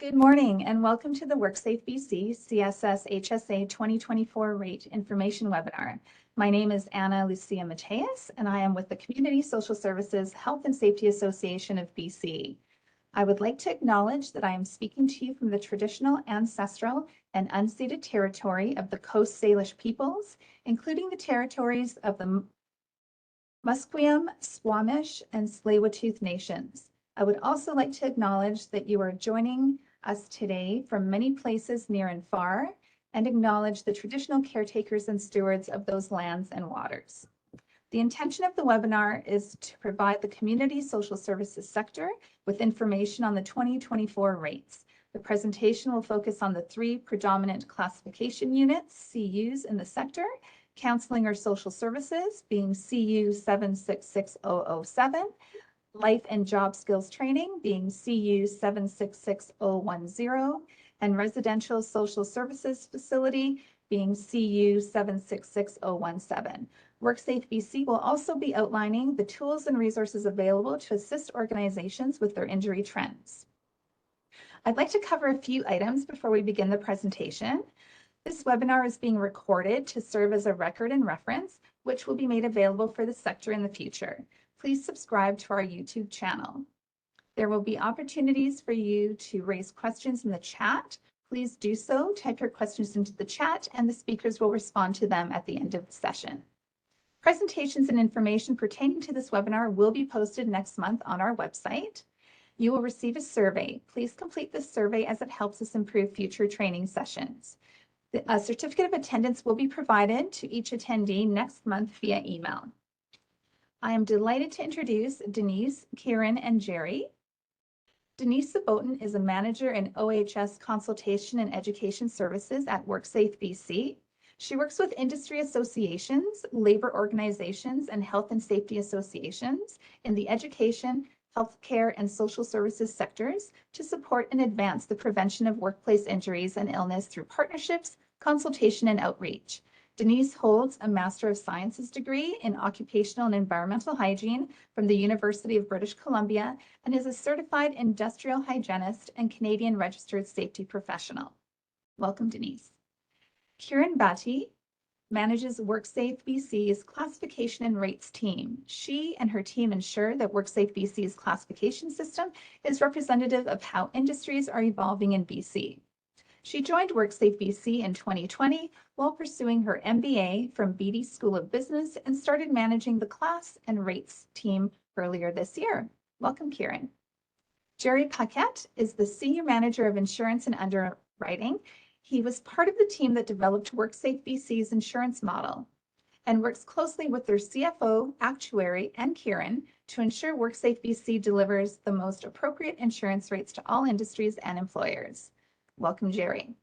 Good morning and welcome to the WorkSafeBC CSSHSA 2024 Rate Information Webinar. My name is Anna Lucia Mateus and I am with the Community Social Services Health and Safety Association of BC. I would like to acknowledge that I am speaking to you from the traditional, ancestral, and unceded territory of the Coast Salish peoples, including the territories of the Musqueam, Squamish, and Tsleil-Waututh nations. I would also like to acknowledge that you are joining us today from many places near and far, and acknowledge the traditional caretakers and stewards of those lands and waters. The intention of the webinar is to provide the community social services sector with information on the 2024 rates. The presentation will focus on the three predominant classification units, CUs, in the sector: counseling or social services, being CU 766007, life and job skills training, being CU 766010, and residential social services facility, being CU 766017. WorkSafeBC will also be outlining the tools and resources available to assist organizations with their injury trends. I'd like to cover a few items before we begin the presentation. This webinar is being recorded to serve as a record and reference, which will be made available for the sector in the future. Please subscribe to our YouTube channel. There will be opportunities for you to raise questions in the chat. Please do so, type your questions into the chat, and the speakers will respond to them at the end of the session. Presentations and information pertaining to this webinar will be posted next month on our website. You will receive a survey. Please complete this survey as it helps us improve future training sessions. A certificate of attendance will be provided to each attendee next month via email. I am delighted to introduce Denise, Kieran, and Jerry. Denise Sabotin is a manager in OHS Consultation and Education Services at WorkSafeBC. She works with industry associations, labor organizations, and health and safety associations in the education, healthcare, and social services sectors to support and advance the prevention of workplace injuries and illness through partnerships, consultation, and outreach. Denise holds a Master of Sciences degree in Occupational and Environmental Hygiene from the University of British Columbia and is a certified industrial hygienist and Canadian registered safety professional. Welcome, Denise. Kieran Batty manages WorkSafeBC's classification and rates team. She and her team ensure that WorkSafeBC's classification system is representative of how industries are evolving in BC. She joined WorkSafeBC in 2020 while pursuing her MBA from Beatty School of Business and started managing the class and rates team earlier this year. Welcome, Kieran. Jerry Paquette is the Senior Manager of Insurance and Underwriting. He was part of the team that developed WorkSafeBC's insurance model and works closely with their CFO, actuary, and Kieran to ensure WorkSafeBC delivers the most appropriate insurance rates to all industries and employers. Welcome, Jerry.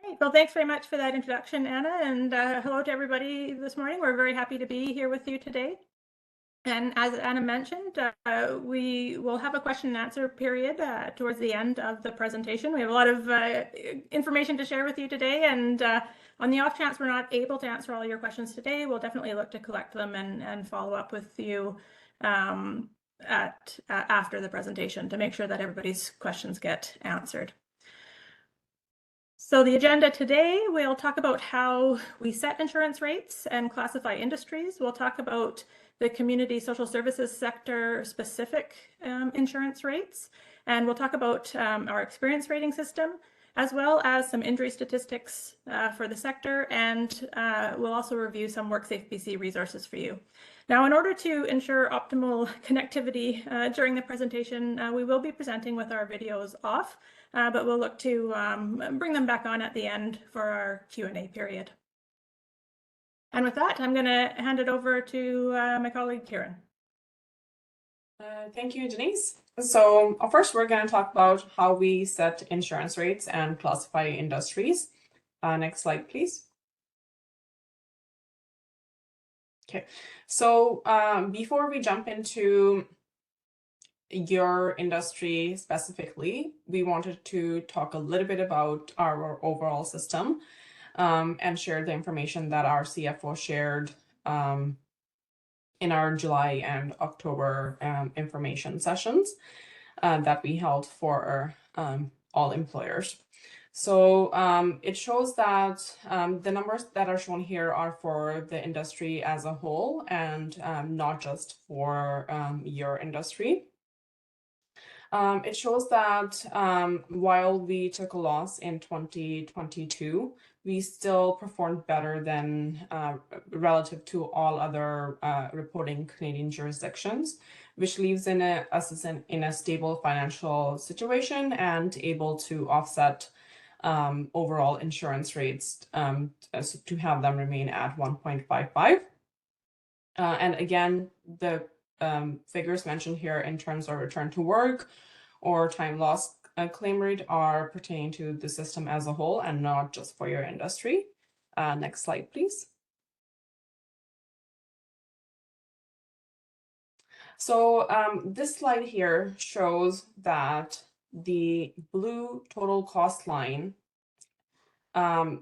Great. Well, thanks very much for that introduction, Anna, and hello to everybody this morning. We're very happy to be here with you today. And as Anna mentioned, we will have a question and answer period towards the end of the presentation. We have a lot of information to share with you today, and on the off chance we're not able to answer all your questions today, we'll definitely look to collect them and follow up with you after the presentation to make sure that everybody's questions get answered. So the agenda today, we'll talk about how we set insurance rates and classify industries. We'll talk about the community social services sector specific insurance rates, and we'll talk about our experience rating system, as well as some injury statistics for the sector, and we'll also review some WorkSafeBC resources for you. Now, in order to ensure optimal connectivity during the presentation, we will be presenting with our videos off, but we'll look to bring them back on at the end for our Q&A period. And with that, I'm going to hand it over to my colleague, Kieran. Thank you, Denise. So first, we're going to talk about how we set insurance rates and classify industries. Next slide, please. Okay, so before we jump into your industry specifically, we wanted to talk a little bit about our overall system and share the information that our CFO shared in our July and October information sessions that we held for all employers. So it shows that the numbers that are shown here are for the industry as a whole and not just for your industry. It shows that while we took a loss in 2022, we still performed better than relative to all other reporting Canadian jurisdictions, which leaves us in a stable financial situation and able to offset overall insurance rates to have them remain at 1.55. And again, the figures mentioned here in terms of return to work or time loss claim rate are pertaining to the system as a whole and not just for your industry. Next slide, please. So this slide here shows that the blue total cost line and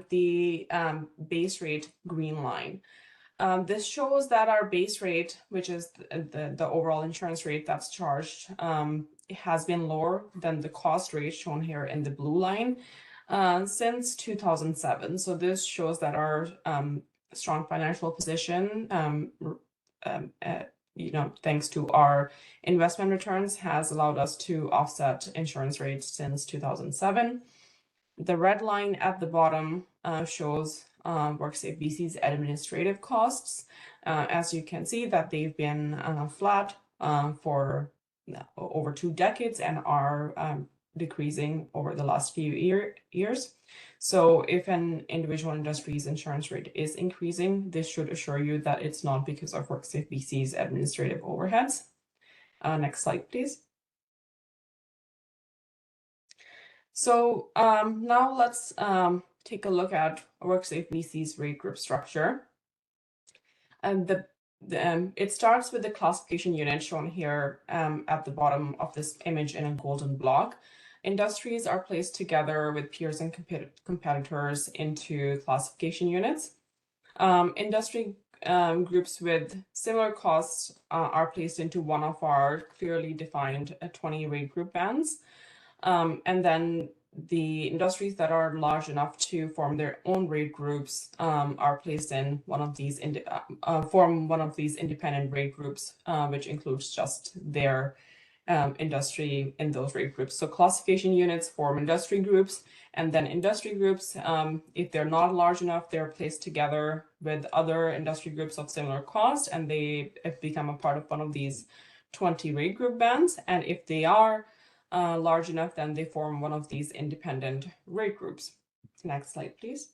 the base rate green line. This shows that our base rate, which is the overall insurance rate that's charged, has been lower than the cost rate shown here in the blue line since 2007. So this shows that our strong financial position, thanks to our investment returns, has allowed us to offset insurance rates since 2007. The red line at the bottom shows WorkSafeBC's administrative costs. As you can see that they've been flat for over 2 decades and are decreasing over the last few years. So if an individual industry's insurance rate is increasing, this should assure you that it's not because of WorkSafeBC's administrative overheads. Next slide, please. So now let's take a look at WorkSafeBC's rate group structure. And it starts with the classification unit shown here at the bottom of this image in a golden block. Industries are placed together with peers and competitors into classification units. Industry groups with similar costs are placed into one of our clearly defined 20 rate group bands. And then the industries that are large enough to form their own rate groups are placed in one of these independent rate groups, which includes just their industry in those rate groups. So classification units form industry groups, and then industry groups, if they're not large enough, they're placed together with other industry groups of similar cost, and they become a part of one of these 20 rate group bands. And if they are large enough, then they form one of these independent rate groups. Next slide, please.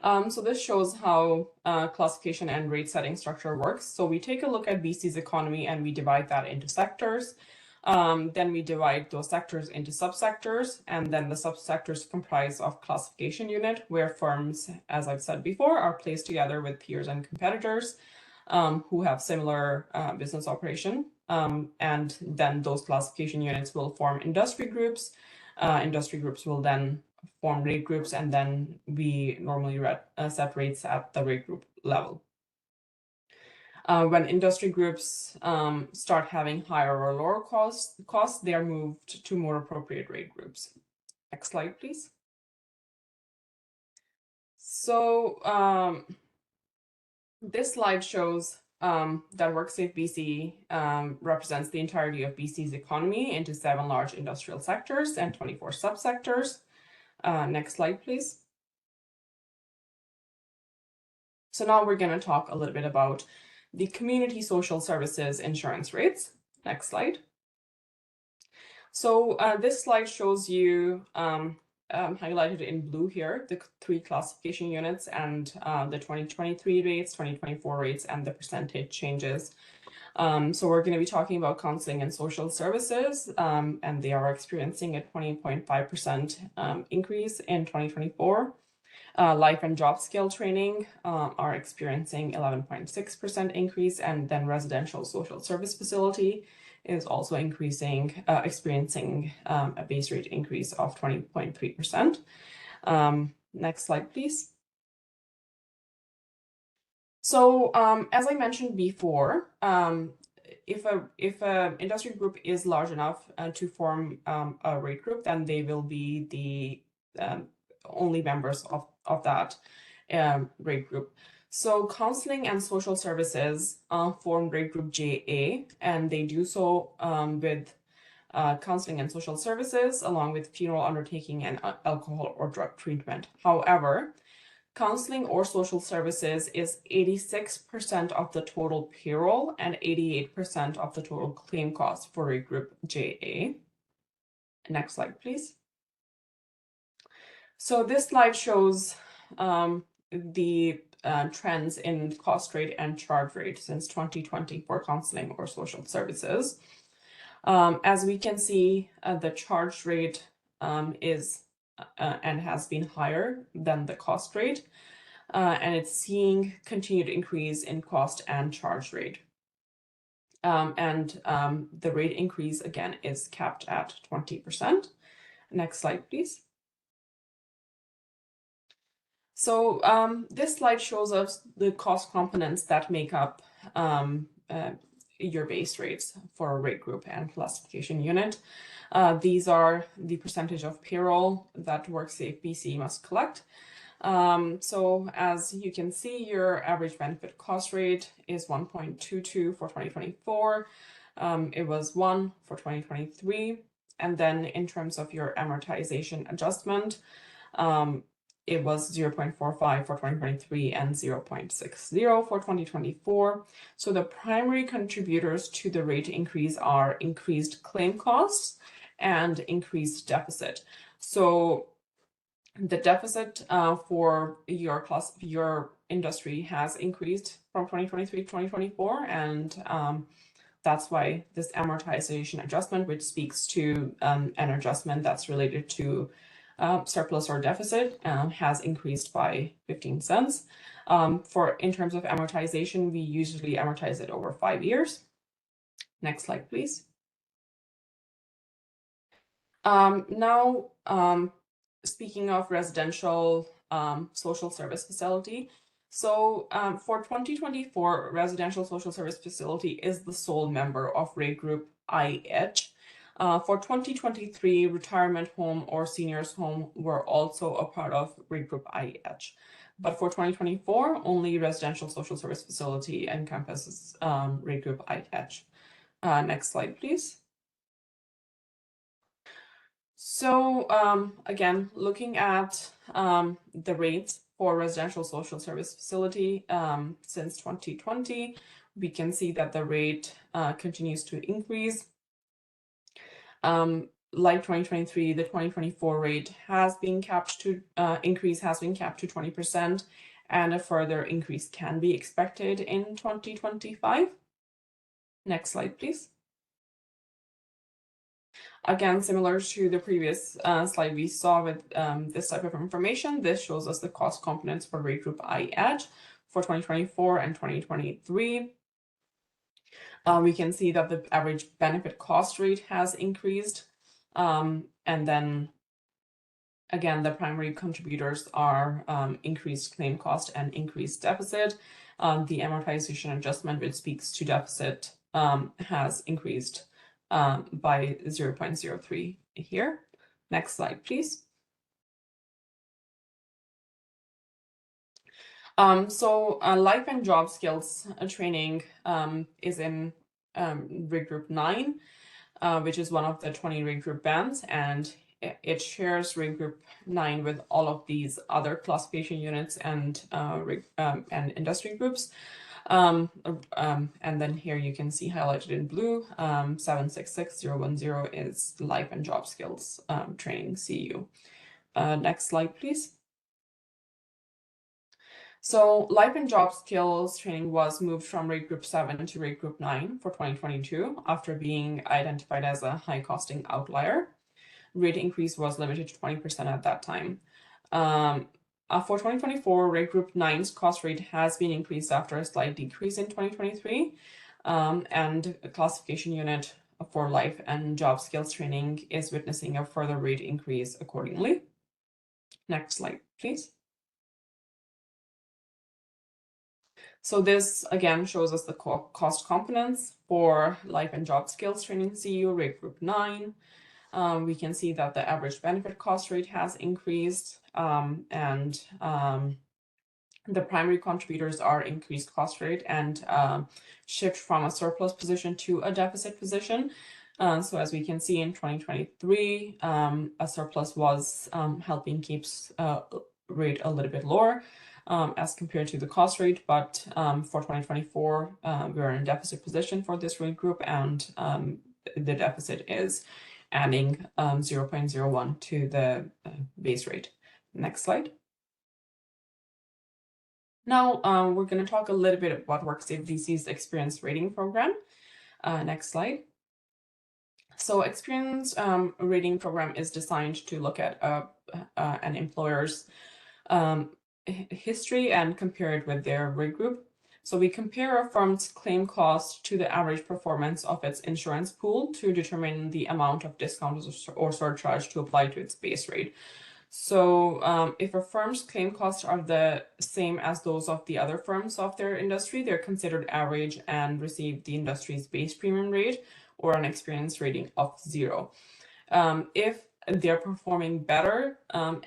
So this shows how classification and rate setting structure works. So we take a look at BC's economy and we divide that into sectors. Then we divide those sectors into subsectors, and then the subsectors comprise of classification unit, where firms, as I've said before, are placed together with peers and competitors who have similar business operation. And then those classification units will form industry groups. Industry groups will then form rate groups, and then we normally set rates at the rate group level. When industry groups start having higher or lower costs, they are moved to more appropriate rate groups. Next slide, please. So this slide shows that WorkSafeBC represents the entirety of BC's economy into 7 large industrial sectors and 24 subsectors. Next slide, please. So now we're going to talk a little bit about the community social services insurance rates. Next slide. So this slide shows you highlighted in blue here, the 3 classification units and the 2023 rates, 2024 rates, and the percentage changes. So we're going to be talking about counseling and social services, and they are experiencing a 20.5% increase in 2024. Life and job skill training are experiencing 11.6% increase, and then residential social service facility is also experiencing a base rate increase of 20.3%. Next slide, please. So as I mentioned before, if a industry group is large enough to form a rate group, then they will be the only members of that rate group. So counseling and social services form rate group JA, and they do so with counseling and social services, along with funeral undertaking and alcohol or drug treatment. However, counseling or social services is 86% of the total payroll and 88% of the total claim cost for rate group JA. Next slide, please. So this slide shows the trends in cost rate and charge rate since 2020 for counseling or social services. As we can see, the charge rate is and has been higher than the cost rate, and it's seeing continued increase in cost and charge rate. The rate increase again is capped at 20%. Next slide, please. So this slide shows us the cost components that make up your base rates for a rate group and classification unit. These are the percentage of payroll that WorkSafeBC must collect. So as you can see, your average benefit cost rate is 1.22 for 2024. It was 1 for 2023. And then in terms of your amortization adjustment, it was 0.45 for 2023 and 0.60 for 2024. So the primary contributors to the rate increase are increased claim costs and increased deficit. So the deficit for your industry has increased from 2023 to 2024, and that's why this amortization adjustment, which speaks to an adjustment that's related to surplus or deficit, has increased by 15 cents. In terms of amortization, we usually amortize it over 5 years. Next slide, please. Now, speaking of residential social service facility, so for 2024, residential social service facility is the sole member of rate group IH. For 2023, retirement home or seniors home were also a part of rate group IH. But for 2024, only residential social service facility encompasses rate group IH. Next slide, please. So again, looking at the rates for residential social service facility since 2020, we can see that the rate continues to increase. Like 2023, the 2024 rate has been capped to increase has been capped to 20%, and a further increase can be expected in 2025. Next slide, please. Again, similar to the previous slide we saw with this type of information, this shows us the cost components for rate group IH for 2024 and 2023. We can see that the average benefit cost rate has increased. And then again, the primary contributors are increased claim cost and increased deficit. The amortization adjustment, which speaks to deficit, has increased by 0.03 here. Next slide, please. Life and job skills training is in rate group 9, which is one of the 20 rate group bands, and it shares rate group 9 with all of these other classification units and industry groups. And then here you can see highlighted in blue, 766010 is life and job skills training CU. Next slide, please. So life and job skills training was moved from rate group 7 to rate group 9 for 2022 after being identified as a high costing outlier. Rate increase was limited to 20% at that time. For 2024, rate group 9's cost rate has been increased after a slight decrease in 2023, and a classification unit for life and job skills training is witnessing a further rate increase accordingly. Next slide, please. So this again shows us the cost components for life and job skills training CU rate group 9. We can see that the average benefit cost rate has increased, and the primary contributors are increased cost rate and shift from a surplus position to a deficit position. So as we can see in 2023, a surplus was helping keep rate a little bit lower as compared to the cost rate, but for 2024, we're in a deficit position for this rate group, and the deficit is adding 0.01 to the base rate. Next slide. Now we're going to talk a little bit about WorkSafeBC's experience rating program. Next slide. So experience rating program is designed to look at an employer's history and compare it with their rate group. So we compare a firm's claim cost to the average performance of its insurance pool to determine the amount of discount or surcharge to apply to its base rate. So if a firm's claim costs are the same as those of the other firms of their industry, they're considered average and receive the industry's base premium rate or an experience rating of 0. If they're performing better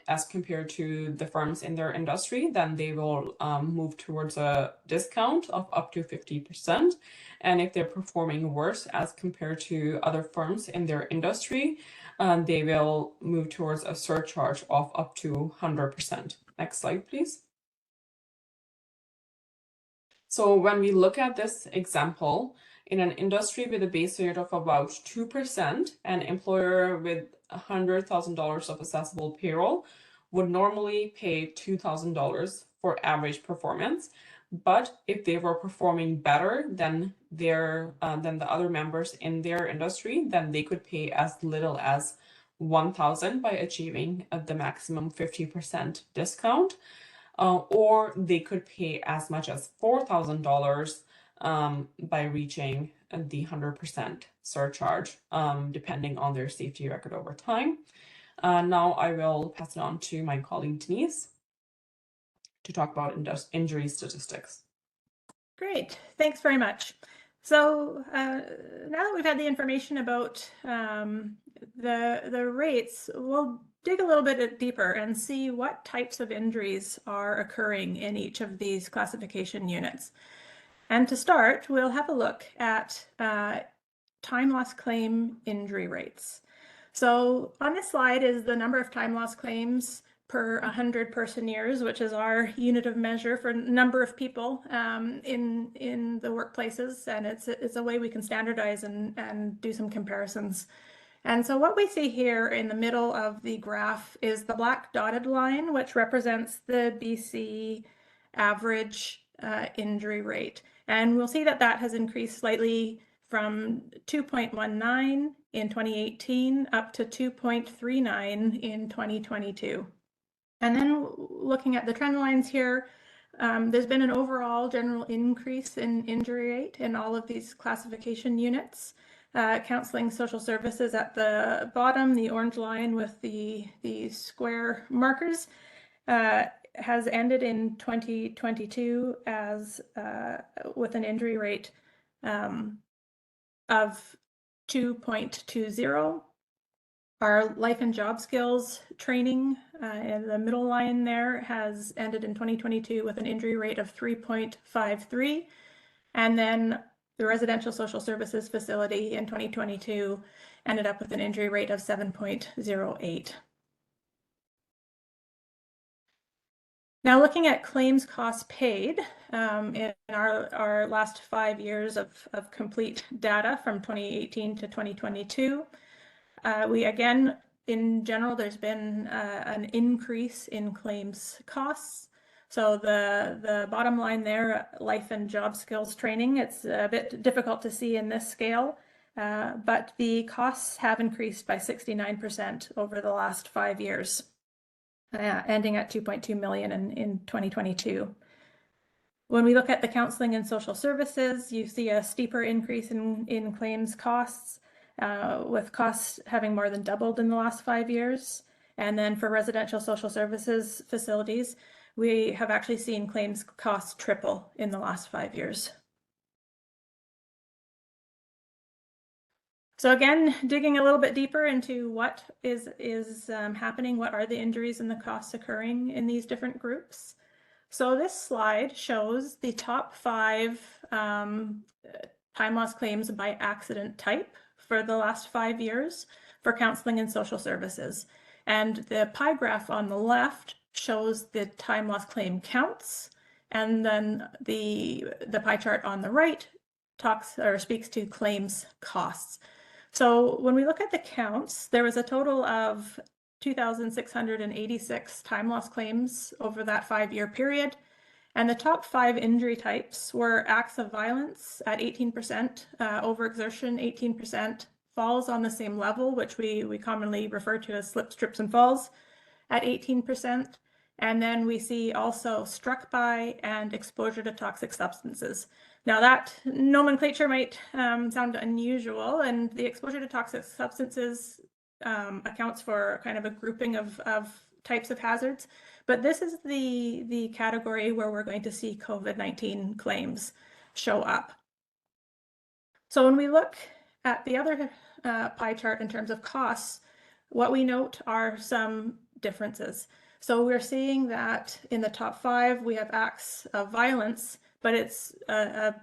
as compared to the firms in their industry, then they will move towards a discount of up to 50%. And if they're performing worse as compared to other firms in their industry, they will move towards a surcharge of up to 100%. Next slide, please. So when we look at this example, in an industry with a base rate of about 2%, an employer with $100,000 of assessable payroll would normally pay $2,000 for average performance. But if they were performing better than the other members in their industry, then they could pay as little as $1,000 by achieving the maximum 50% discount, or they could pay as much as $4,000 by reaching the 100% surcharge, depending on their safety record over time. Now I will pass it on to my colleague Denise to talk about injury statistics. Great, thanks very much. So now that we've had the information about the rates, we'll dig a little bit deeper and see what types of injuries are occurring in each of these classification units. And to start, we'll have a look at time loss claim injury rates. So on this slide is the number of time loss claims per 100 person years, which is our unit of measure for number of people in the workplaces. And it's a way we can standardize and do some comparisons. And so what we see here in the middle of the graph is the black dotted line, which represents the BC average injury rate. And we'll see that that has increased slightly from 2.19 in 2018 up to 2.39 in 2022. And then looking at the trend lines here, there's been an overall general increase in injury rate in all of these classification units. Counseling social services at the bottom, the orange line with the square markers, has ended in 2022 as with an injury rate of 2.20. Our life and job skills training in the middle line there has ended in 2022 with an injury rate of 3.53. And then the residential social services facility in 2022 ended up with an injury rate of 7.08. Now looking at claims costs paid in our last 5 years of complete data from 2018 to 2022, we again, in general, there's been an increase in claims costs. So the bottom line there, life and job skills training, it's a bit difficult to see in this scale, but the costs have increased by 69% over the last 5 years, ending at 2.2 million in 2022. When we look at the counseling and social services, you see a steeper increase in claims costs, with costs having more than doubled in the last 5 years. And then for residential social services facilities, we have actually seen claims costs triple in the last 5 years. So again, digging a little bit deeper into what is happening, what are the injuries and the costs occurring in these different groups. So this slide shows the top 5 time loss claims by accident type for the last 5 years for counseling and social services. And the pie graph on the left shows the time loss claim counts, and then the pie chart on the right talks or speaks to claims costs. So when we look at the counts, there was a total of 2,686 time loss claims over that 5-year period. And the top 5 injury types were acts of violence at 18%, overexertion 18%, falls on the same level, which we commonly refer to as slips, trips, and falls at 18%. And then we see also struck by and exposure to toxic substances. Now that nomenclature might sound unusual, and the exposure to toxic substances accounts for kind of a grouping of types of hazards, but this is the category where we're going to see COVID-19 claims show up. So when we look at the other pie chart in terms of costs, what we note are some differences. So we're seeing that in the top 5, we have acts of violence, but it's a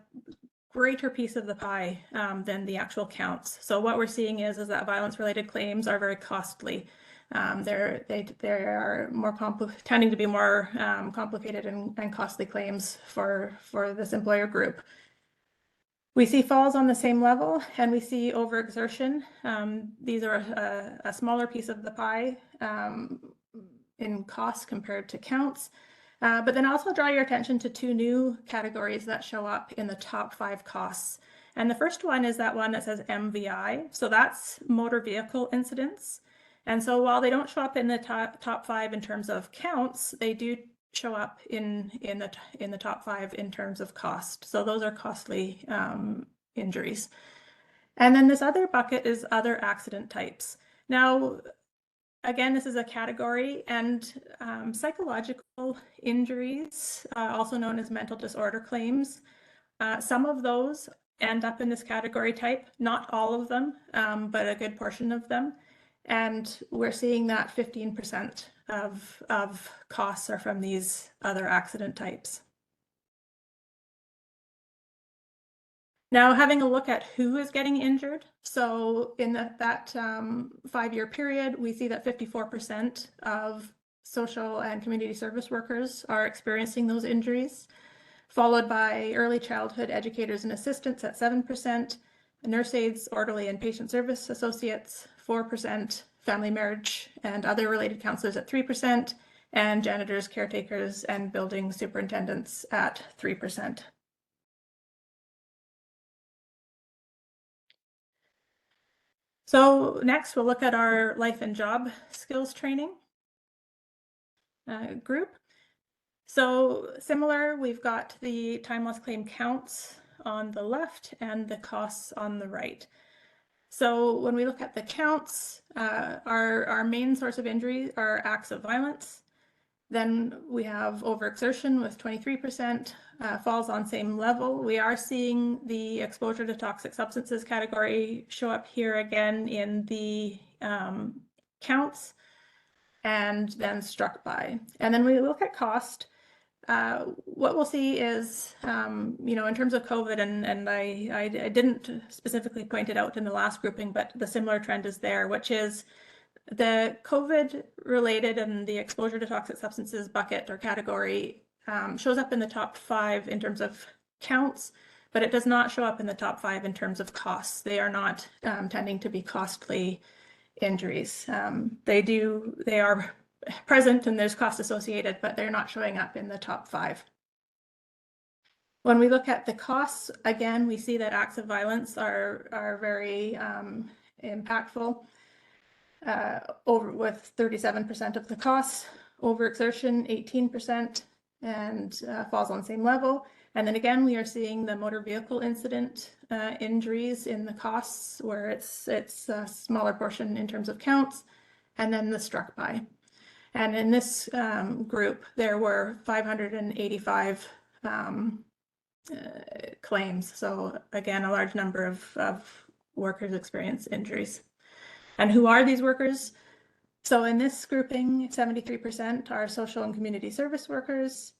greater piece of the pie than the actual counts. So what we're seeing is that violence-related claims are very costly. They are more tending to be more complicated and costly claims for this employer group. We see falls on the same level, and we see overexertion. These are a smaller piece of the pie in costs compared to counts. But then also draw your attention to 2 new categories that show up in the top 5 costs. And the first one is that one that says MVI. So that's motor vehicle incidents. And so while they don't show up in the top 5 in terms of counts, they do show up in the top 5 in terms of cost. So those are costly injuries. And then this other bucket is other accident types. Now, again, this is a category, and psychological injuries, also known as mental disorder claims, some of those end up in this category type, not all of them, but a good portion of them. And we're seeing that 15% of costs are from these other accident types. Now, having a look at who is getting injured. So in that 5-year period, we see that 54% of social and community service workers are experiencing those injuries, followed by early childhood educators and assistants at 7%, nurse aides, orderly and patient service associates, 4%, family marriage and other related counselors at 3%, and janitors, caretakers, and building superintendents at 3%. So next, we'll look at our life and job skills training group. So similar, we've got the time loss claim counts on the left and the costs on the right. So when we look at the counts, our main source of injury are acts of violence. Then we have overexertion with 23%, falls on same level. We are seeing the exposure to toxic substances category show up here again in the counts, and then struck by. And then we look at cost. What we'll see is, in terms of COVID, and I didn't specifically point it out in the last grouping, but the similar trend is there, which is the COVID related and the exposure to toxic substances bucket or category shows up in the top 5 in terms of counts, but it does not show up in the top 5 in terms of costs. They are not tending to be costly injuries. They are present and there's cost associated, but they're not showing up in the top 5. When we look at the costs, again, we see that acts of violence are very impactful, with 37% of the costs, overexertion 18%, and falls on same level. And then again, we are seeing the motor vehicle incident injuries in the costs, where it's a smaller portion in terms of counts, and then the struck by. And in this group, there were 585 claims. So again, a large number of workers experience injuries. And who are these workers? So in this grouping, 73% are social and community service workers,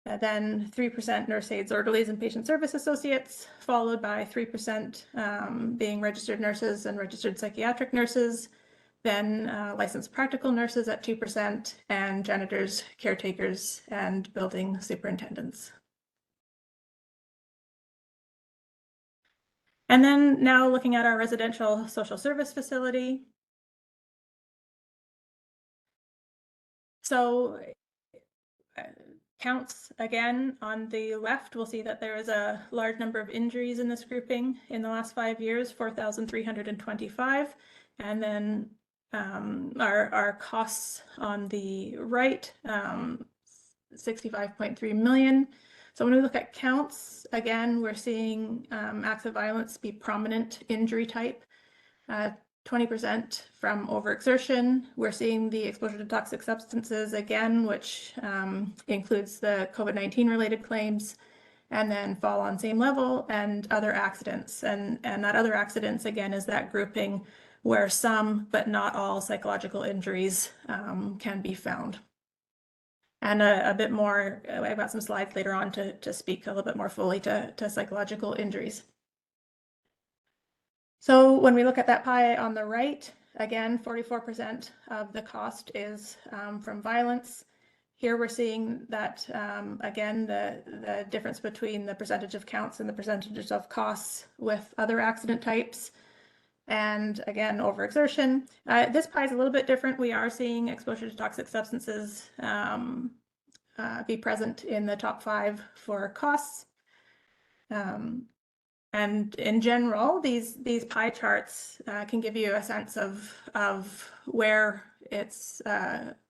then 3% nurse aides, orderlies, and patient service associates, followed by 3% being registered nurses and registered psychiatric nurses, then licensed practical nurses at 2%, and janitors, caretakers, and building superintendents. And then now looking at our residential social service facility. So counts again on the left, we'll see that there is a large number of injuries in this grouping in the last 5 years, 4,325. And then our costs on the right, 65.3 million. So when we look at counts, again, we're seeing acts of violence be prominent injury type. 20% from overexertion. We're seeing the exposure to toxic substances again, which includes the COVID-19 related claims, and then fall on same level, and other accidents. And that other accidents, again, is that grouping where some, but not all, psychological injuries can be found. And a bit more, I've got some slides later on to speak a little bit more fully to psychological injuries. So when we look at that pie on the right, again, 44% of the cost is from violence. Here we're seeing that, again, the difference between the percentage of counts and the percentages of costs with other accident types. And again, overexertion. This pie is a little bit different. We are seeing exposure to toxic substances be present in the top 5 for costs. And in general, these pie charts can give you a sense of where it's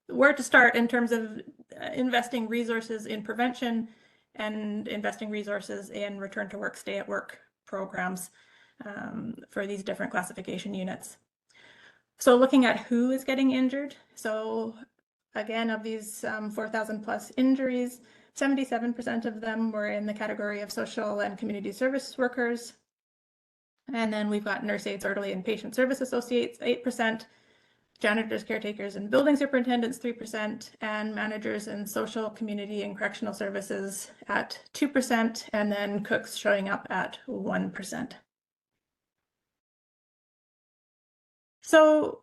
where to start in terms of investing resources in prevention and investing resources in return to work, stay at work programs for these different classification units. So looking at who is getting injured. So again, of these 4,000 plus injuries, 77% of them were in the category of social and community service workers. And then we've got nurse aides, orderly, and patient service associates, 8%, janitors, caretakers, and building superintendents, 3%, and managers in social, community, and correctional services at 2%, and then cooks showing up at 1%. So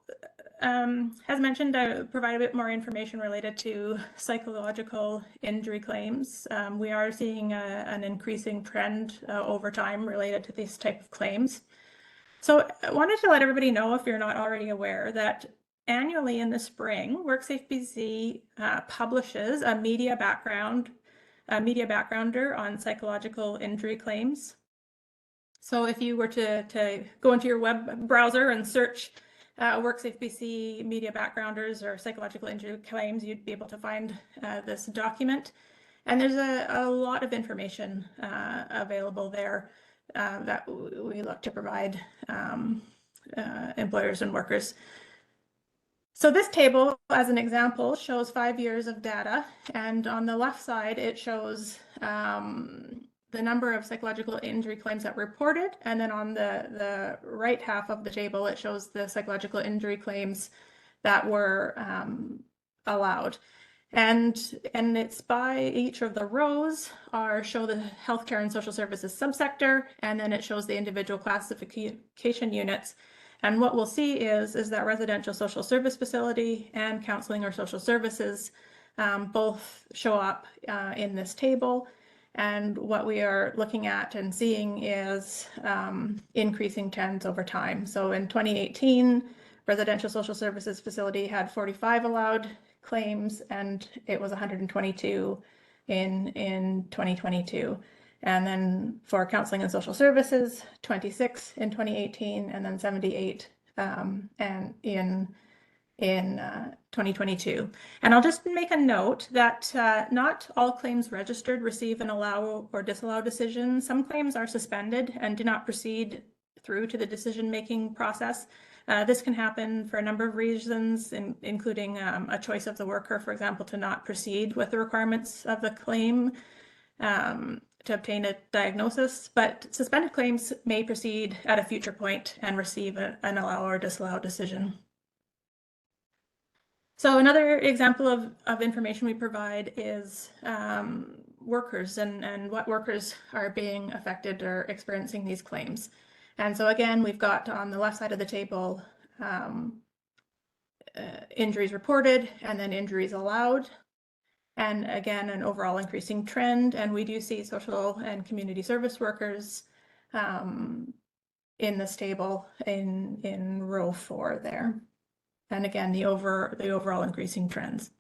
as mentioned, I provide a bit more information related to psychological injury claims. We are seeing an increasing trend over time related to these type of claims. So I wanted to let everybody know, if you're not already aware, that annually in the spring, WorkSafeBC publishes a media backgrounder on psychological injury claims. So if you were to go into your web browser and search WorkSafeBC media backgrounders or psychological injury claims, you'd be able to find this document. And there's a lot of information available there that we look to provide employers and workers. So this table, as an example, shows 5 years of data. And on the left side, it shows the number of psychological injury claims that were reported. And then on the right half of the table, it shows the psychological injury claims that were allowed. And it's by each of the rows show the healthcare and social services subsector, and then it shows the individual classification units. And what we'll see is that residential social service facility and counseling or social services both show up in this table. And what we are looking at and seeing is increasing trends over time. So in 2018, residential social services facility had 45 allowed claims, and it was 122 in 2022. And then for counseling and social services, 26 in 2018, and then 78 and in 2022. And I'll just make a note that not all claims registered receive an allow or disallow decision. Some claims are suspended and do not proceed through to the decision-making process. This can happen for a number of reasons, including a choice of the worker, for example, to not proceed with the requirements of the claim to obtain a diagnosis, but suspended claims may proceed at a future point and receive an allow or disallow decision. So another example of information we provide is workers and what workers are being affected or experiencing these claims. And so again, we've got on the left side of the table injuries reported and then injuries allowed. And again, an overall increasing trend. And we do see social and community service workers in this table in row 4 there. And again, the overall increasing trends.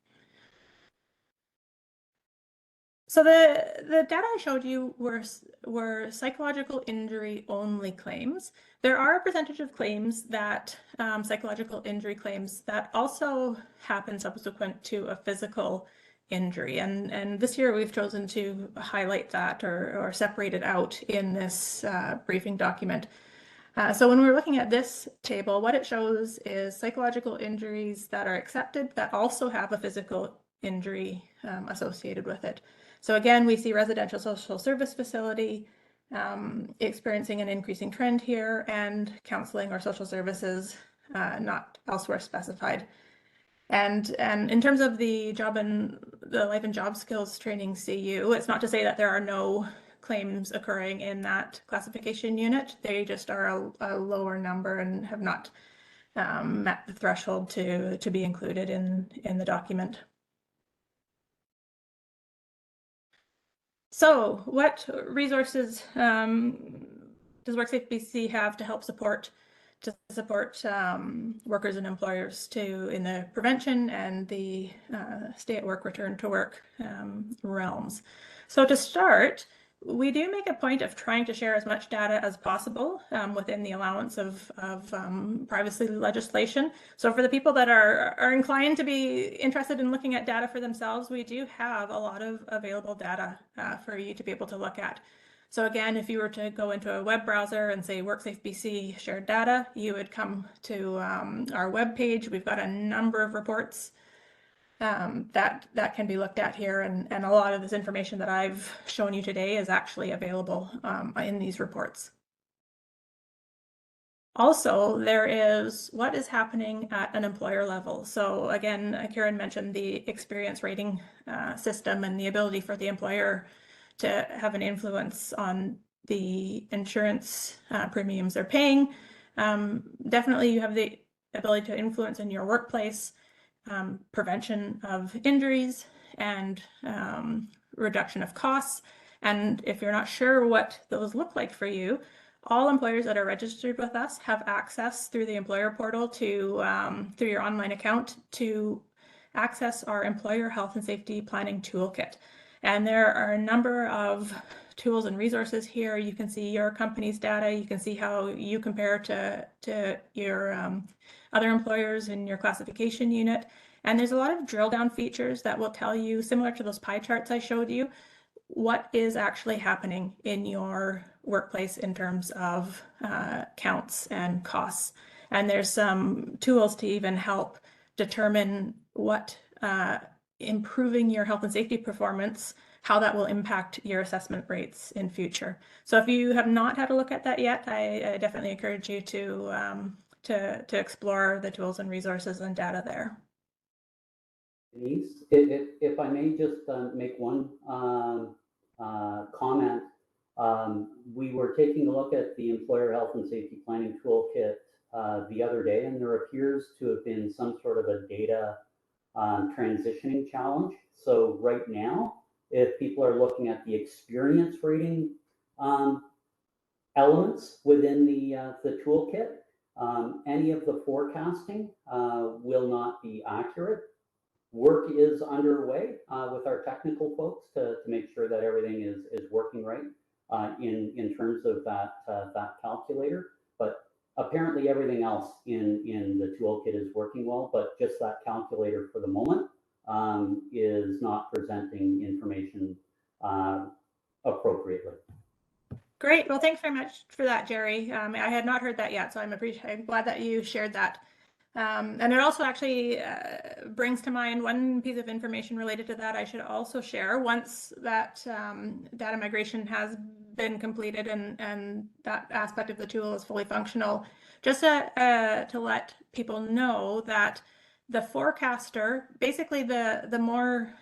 So the data I showed you were psychological injury only claims. There are a percentage of claims that psychological injury claims that also happen subsequent to a physical injury. And this year we've chosen to highlight that or separate it out in this briefing document. So when we're looking at this table, what it shows is psychological injuries that are accepted that also have a physical injury associated with it. So again, we see residential social service facility experiencing an increasing trend here, and counseling or social services not elsewhere specified. And in terms of the life and job skills training CU, it's not to say that there are no claims occurring in that classification unit. They just are a lower number and have not met the threshold to be included in the document. So what resources does WorkSafeBC have to help support workers and employers in the prevention and the stay at work, return to work realms? So to start, we do make a point of trying to share as much data as possible within the allowance of privacy legislation. So for the people that are inclined to be interested in looking at data for themselves, we do have a lot of available data for you to be able to look at. So again, if you were to go into a web browser and say WorkSafeBC shared data, you would come to our web page. We've got a number of reports that can be looked at here, and a lot of this information that I've shown you today is actually available in these reports. Also, there is what is happening at an employer level. So again, Karen mentioned the experience rating system and the ability for the employer to have an influence on the insurance premiums they're paying. Definitely you have the ability to influence in your workplace, prevention of injuries and reduction of costs. And if you're not sure what those look like for you, all employers that are registered with us have access through the employer portal to through your online account to access our employer health and safety planning toolkit. And there are a number of tools and resources here. You can see your company's data. You can see how you compare to your other employers in your classification unit. And there's a lot of drill down features that will tell you, similar to those pie charts I showed you, what is actually happening in your workplace in terms of counts and costs. And there's some tools to even help determine what improving your health and safety performance, how that will impact your assessment rates in future. So if you have not had a look at that yet, I definitely encourage you to explore the tools and resources and data there. Denise, if I may just make one comment. We were taking a look at the Employer Health and Safety Planning Toolkit the other day, and there appears to have been some sort of a data transitioning challenge. So right now, if people are looking at the experience rating elements within the toolkit, any of the forecasting will not be accurate. Work is underway with our technical folks to make sure that everything is working right in terms of that calculator. But apparently everything else in the toolkit is working well, but just that calculator for the moment is not presenting information appropriately. Great. Well, thanks very much for that, Jerry. I had not heard that yet, so I'm glad that you shared that. And it also actually brings to mind one piece of information related to that I should also share. Once that data migration has been completed and that aspect of the tool is fully functional, just to let people know that the forecaster, basically the more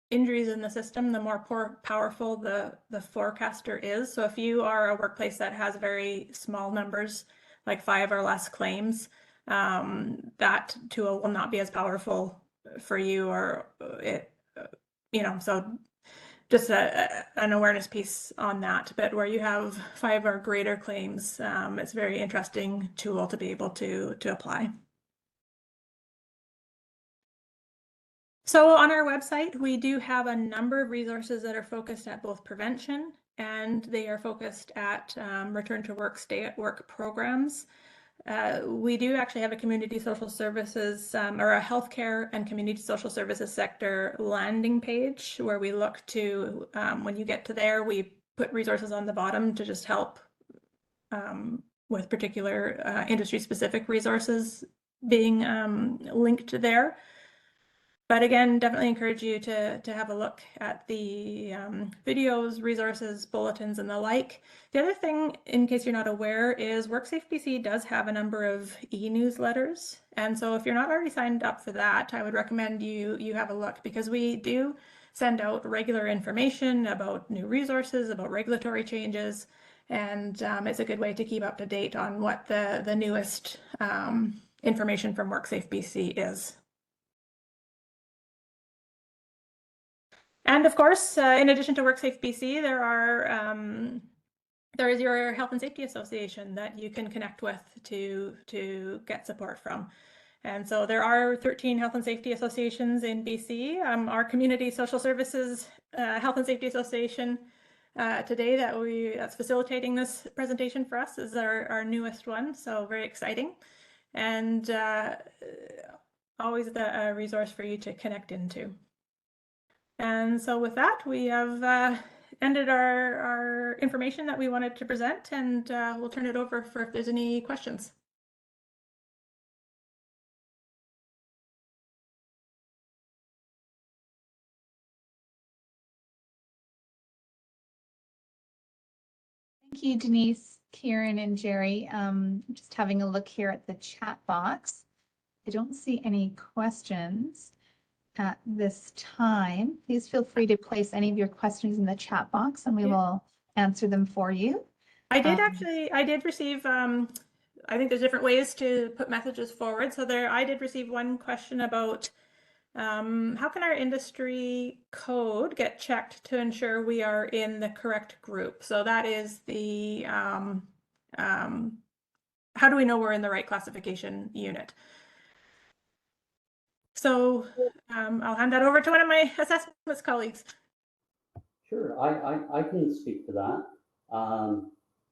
injuries in the system, the more powerful the forecaster is. So if you are a workplace that has very small numbers, like 5 or less claims, that tool will not be as powerful for you, or it, so just an awareness piece on that. But where you have 5 or greater claims, it's a very interesting tool to be able to apply. So on our website, we do have a number of resources that are focused at both prevention, and they are focused at return to work, stay at work programs. We do actually have a community social services or a healthcare and community social services sector landing page where we look to, when you get to there, we put resources on the bottom to just help with particular industry specific resources being linked there. But again, definitely encourage you to have a look at the videos, resources, bulletins, and the like. The other thing, in case you're not aware, is WorkSafeBC does have a number of e-newsletters. And so if you're not already signed up for that, I would recommend you have a look, because we do send out regular information about new resources, about regulatory changes, and it's a good way to keep up to date on what the newest information from WorkSafeBC is. And of course, in addition to WorkSafeBC, there is your Health and Safety Association that you can connect with to get support from. And so there are 13 health and safety associations in BC. Our Community Social Services Health and Safety Association today that's facilitating this presentation for us is our newest one, so very exciting. And always a resource for you to connect into. And so with that, we have ended our information that we wanted to present, and we'll turn it over for if there's any questions. Thank you, Denise, Kieran, and Jerry. Just having a look here at the chat box. I don't see any questions at this time. Please feel free to place any of your questions in the chat box and we will answer them for you. I did receive, I think there's different ways to put messages forward. So I did receive one question about how can our industry code get checked to ensure we are in the correct group? So that is the, how do we know we're in the right classification unit? So I'll hand that over to one of my assessments colleagues. Sure, I can speak to that.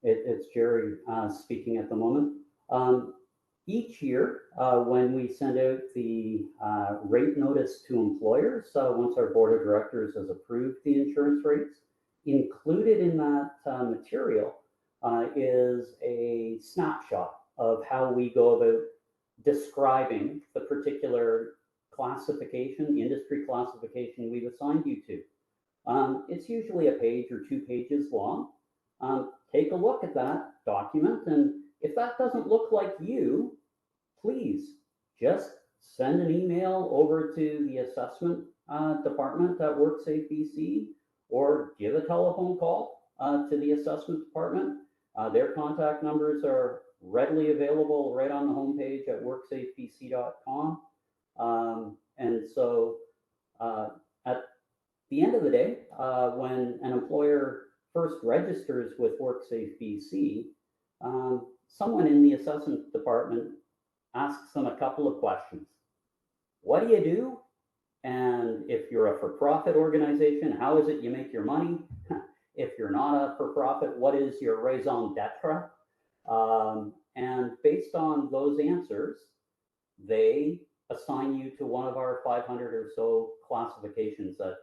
It's Jerry speaking at the moment. Each year, when we send out the rate notice to employers, once our board of directors has approved the insurance rates, included in that material is a snapshot of how we go about describing the particular classification, industry classification we've assigned you to. It's usually a page or 2 pages long. Take a look at that document, and if that doesn't look like you, please just send an email over to the assessment department at WorkSafeBC, or give a telephone call to the assessment department. Their contact numbers are readily available right on the homepage at WorkSafeBC.com. And so at the end of the day, when an employer first registers with WorkSafeBC, someone in the assessment department asks them a couple of questions. What do you do? And if you're a for-profit organization, how is it you make your money? If you're not a for-profit, what is your raison d'etre? And based on those answers, they assign you to one of our 500 or so classifications that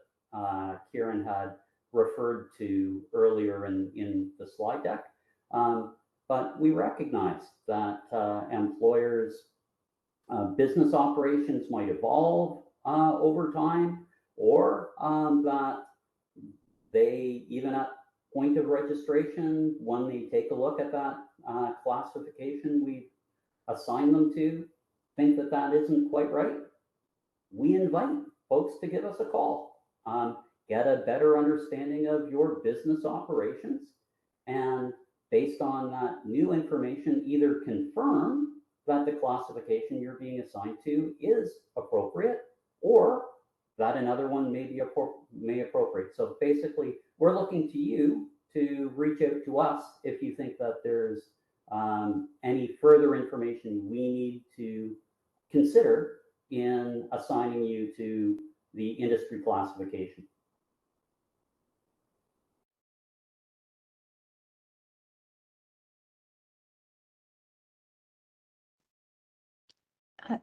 Kieran had referred to earlier in the slide deck. But we recognize that employers' business operations might evolve over time, or that they, even at point of registration, when they take a look at that classification we assign them to, think that that isn't quite right. We invite folks to give us a call, get a better understanding of your business operations, and based on that new information, either confirm that the classification you're being assigned to is appropriate, or that another one may be appropriate. So basically, we're looking to you to reach out to us if you think that there's any further information we need to consider in assigning you to the industry classification.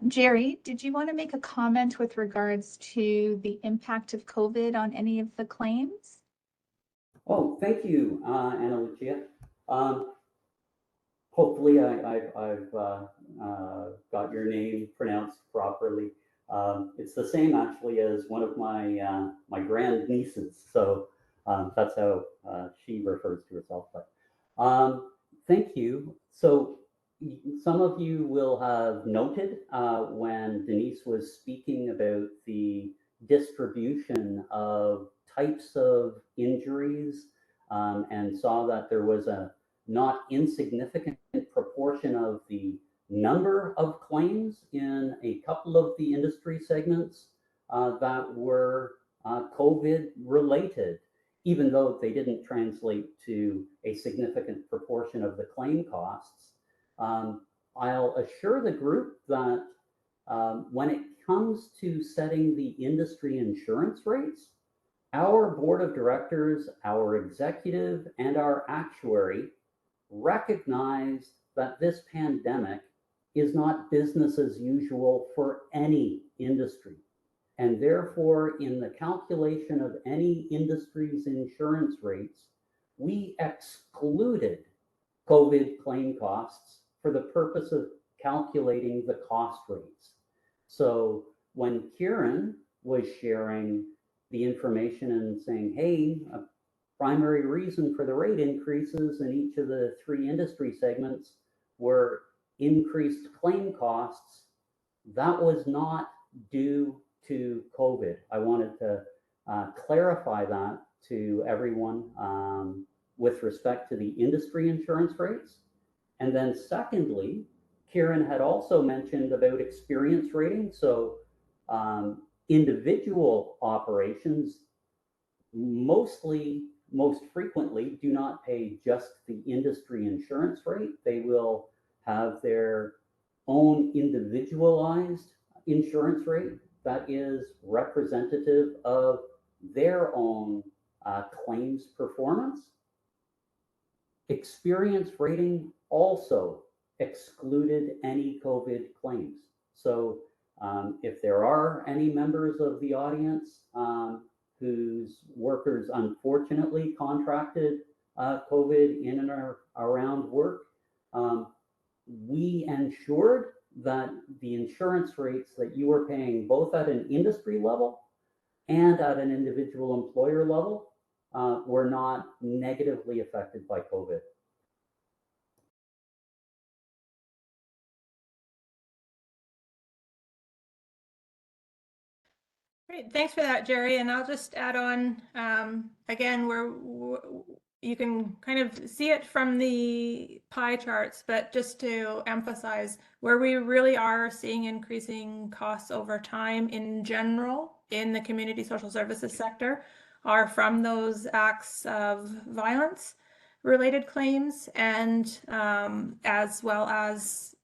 Jerry, did you want to make a comment with regards to the impact of COVID on any of the claims? Oh, thank you, Ana Lucia. Hopefully I've got your name pronounced properly. It's the same actually as one of my my grand nieces, so that's how she refers to herself. But thank you. So some of you will have noted when Denise was speaking about the distribution of types of injuries, and saw that there was a not insignificant proportion of the number of claims in a couple of the industry segments that were COVID related, even though they didn't translate to a significant proportion of the claim costs. I'll assure the group that when it comes to setting the industry insurance rates, our board of directors, our executive, and our actuary recognize that this pandemic is not business as usual for any industry. And therefore, in the calculation of any industry's insurance rates, we excluded COVID claim costs for the purpose of calculating the cost rates. So when Kieran was sharing the information and saying, hey, a primary reason for the rate increases in each of the three industry segments were increased claim costs, that was not due to COVID. I wanted to clarify that to everyone with respect to the industry insurance rates. And then secondly, Kieran had also mentioned about experience rating. So individual operations most frequently do not pay just the industry insurance rate. They will have their own individualized insurance rate that is representative of their own claims performance. Experience rating also excluded any COVID claims. So if there are any members of the audience whose workers unfortunately contracted COVID in and around work, we ensured that the insurance rates that you were paying both at an industry level and at an individual employer level were not negatively affected by COVID. Great, thanks for that, Jerry. And I'll just add on, again, where you can kind of see it from the pie charts, but just to emphasize where we really are seeing increasing costs over time in general in the community social services sector are from those acts of violence related claims, and as well as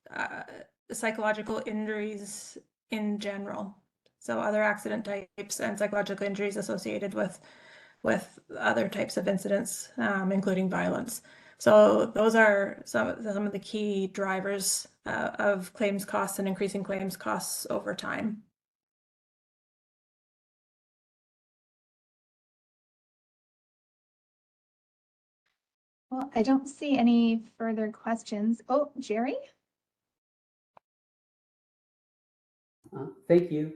psychological injuries in general. So other accident types and psychological injuries associated with other types of incidents, including violence. So those are some of the key drivers of claims costs and increasing claims costs over time. Well, I don't see any further questions. Oh, Jerry? Thank you.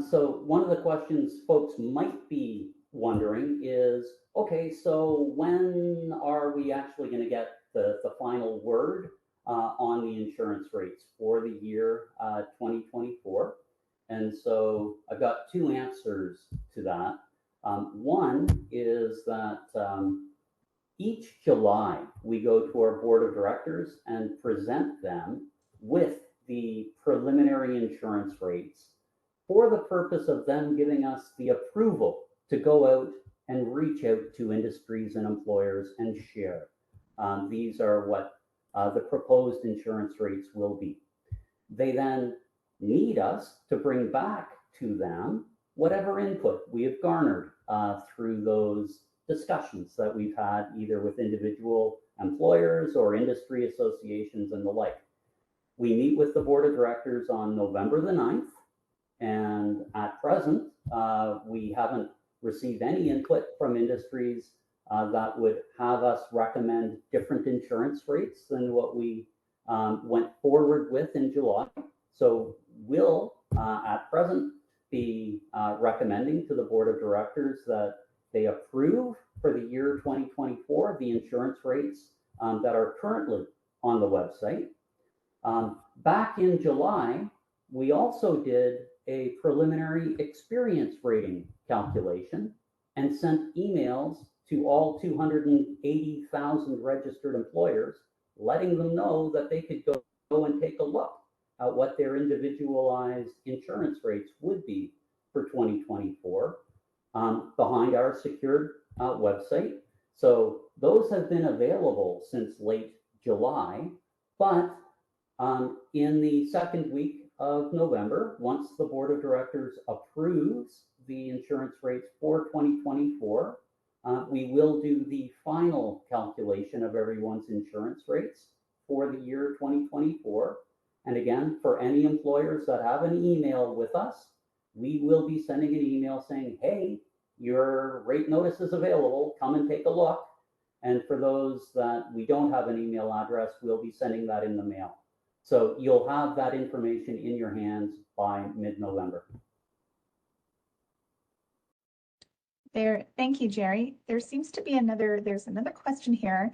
So one of the questions folks might be wondering is, okay, so when are we actually going to get the final word on the insurance rates for the year 2024? And so I've got two answers to that. One is that each July we go to our board of directors and present them with the preliminary insurance rates for the purpose of them giving us the approval to go out and reach out to industries and employers and share. These are what the proposed insurance rates will be. They then need us to bring back to them whatever input we have garnered through those discussions that we've had either with individual employers or industry associations and the like. We meet with the board of directors on November the 9th, and at present, we haven't received any input from industries that would have us recommend different insurance rates than what we went forward with in July. So we'll, at present, be recommending to the board of directors that they approve for the year 2024 the insurance rates that are currently on the website. Back in July, we also did a preliminary experience rating calculation and sent emails to all 280,000 registered employers, letting them know that they could go and take a look at what their individualized insurance rates would be for 2024 behind our secured website. So those have been available since late July, but in the second week of November, once the board of directors approves the insurance rates for 2024, we will do the final calculation of everyone's insurance rates for the year 2024. And again, for any employers that have an email with us, we will be sending an email saying, hey, your rate notice is available, come and take a look. And for those that we don't have an email address, we'll be sending that in the mail. So you'll have that information in your hands by mid-November. Thank you, Jerry. There's another question here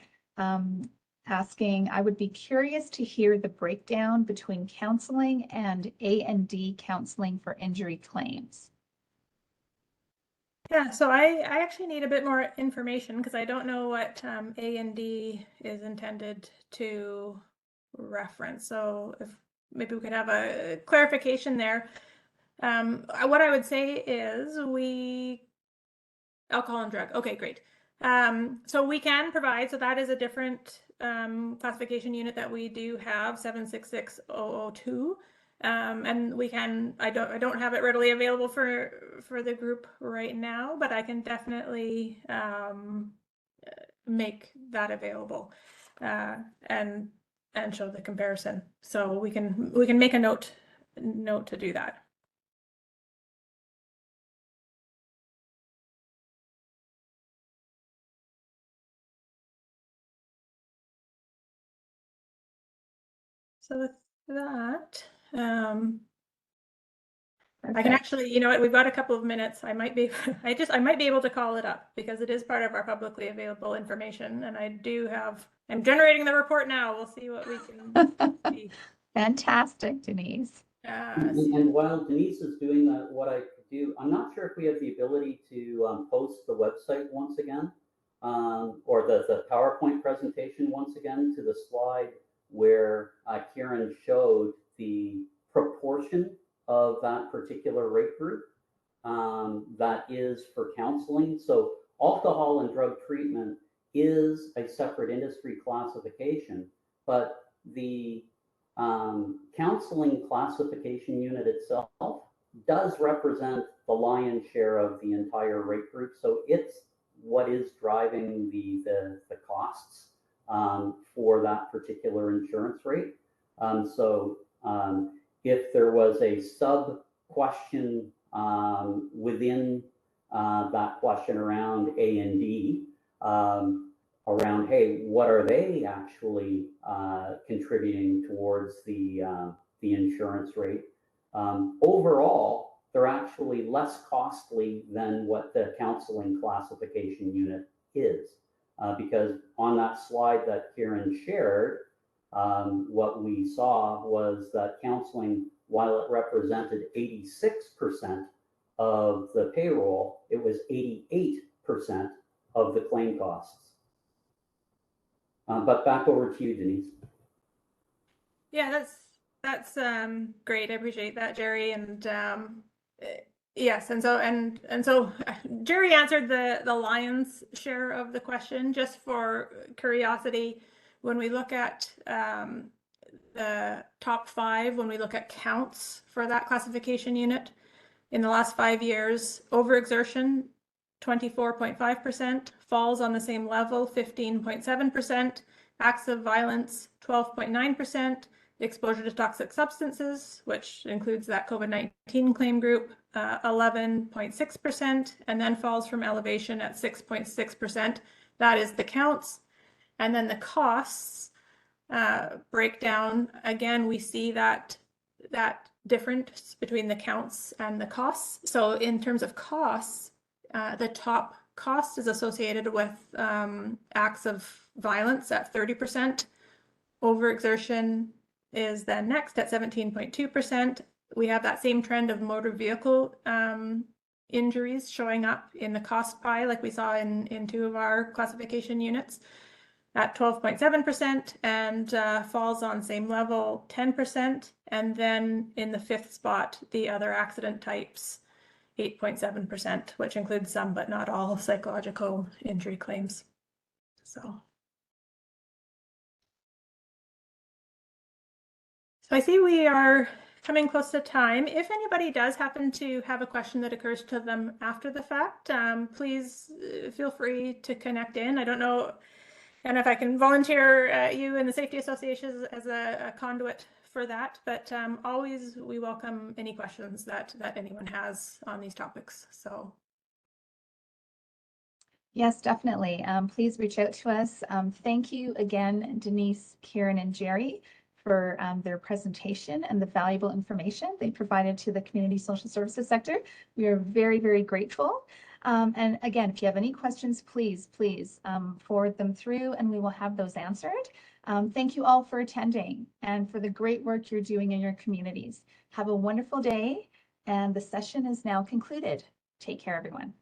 asking, I would be curious to hear the breakdown between counseling and A&D counseling for injury claims. Yeah, so I actually need a bit more information because I don't know what A&D is intended to reference. So if maybe we could have a clarification there. What I would say is alcohol and drug. Okay, great. So we can provide, so that is a different classification unit that we do have, 766002. And we can, I don't have it readily available for the group right now, but I can definitely make that available and show the comparison. So we can make a note to do that. So with that, I can actually, you know what, we've got a couple of minutes. I might be able to call it up because it is part of our publicly available information. And I'm generating the report now. We'll see what we can see. Fantastic, Denise. And while Denise is doing that, what I could do, I'm not sure if we have the ability to post the website once again, or the PowerPoint presentation once again to the slide where Kieran showed the proportion of that particular rate group that is for counseling. So alcohol and drug treatment is a separate industry classification, but the counseling classification unit itself does represent the lion's share of the entire rate group. So it's what is driving the costs for that particular insurance rate. If there was a sub question within that question around A&D, around, hey, what are they actually contributing towards the insurance rate? Overall, they're actually less costly than what the counseling classification unit is. Because on that slide that Kieran shared, what we saw was that counseling, while it represented 86% of the payroll, it was 88% of the claim costs. But back over to you, Denise. Yeah, that's great. I appreciate that, Jerry. And yes, and so Jerry answered the lion's share of the question. Just for curiosity, when we look at the top 5, when we look at counts for that classification unit in the last 5 years, overexertion 24.5%, falls on the same level 15.7%, acts of violence 12.9%, exposure to toxic substances, which includes that COVID-19 claim group, 11.6%, and then falls from elevation at 6.6%. That is the counts. And then the costs breakdown. Again, we see that difference between the counts and the costs. So in terms of costs, the top cost is associated with acts of violence at 30%. Overexertion is then next at 17.2%. We have that same trend of motor vehicle injuries showing up in the cost pie, like we saw in 2 of our classification units, at 12.7%, and falls on same level 10%. And then in the 5th spot, the other accident types, 8.7%, which includes some but not all psychological injury claims. So I see we are coming close to time. If anybody does happen to have a question that occurs to them after the fact, please feel free to connect in. I don't know, and if I can volunteer you and the Safety Association as a conduit for that, but always we welcome any questions that anyone has on these topics. So Yes, definitely. Please reach out to us. Thank you again, Denise, Kieran, and Jerry, for their presentation and the valuable information they provided to the community social services sector. We are very, very grateful. And again, if you have any questions, please forward them through and we will have those answered. Thank you all for attending and for the great work you're doing in your communities. Have a wonderful day, and the session is now concluded. Take care, everyone.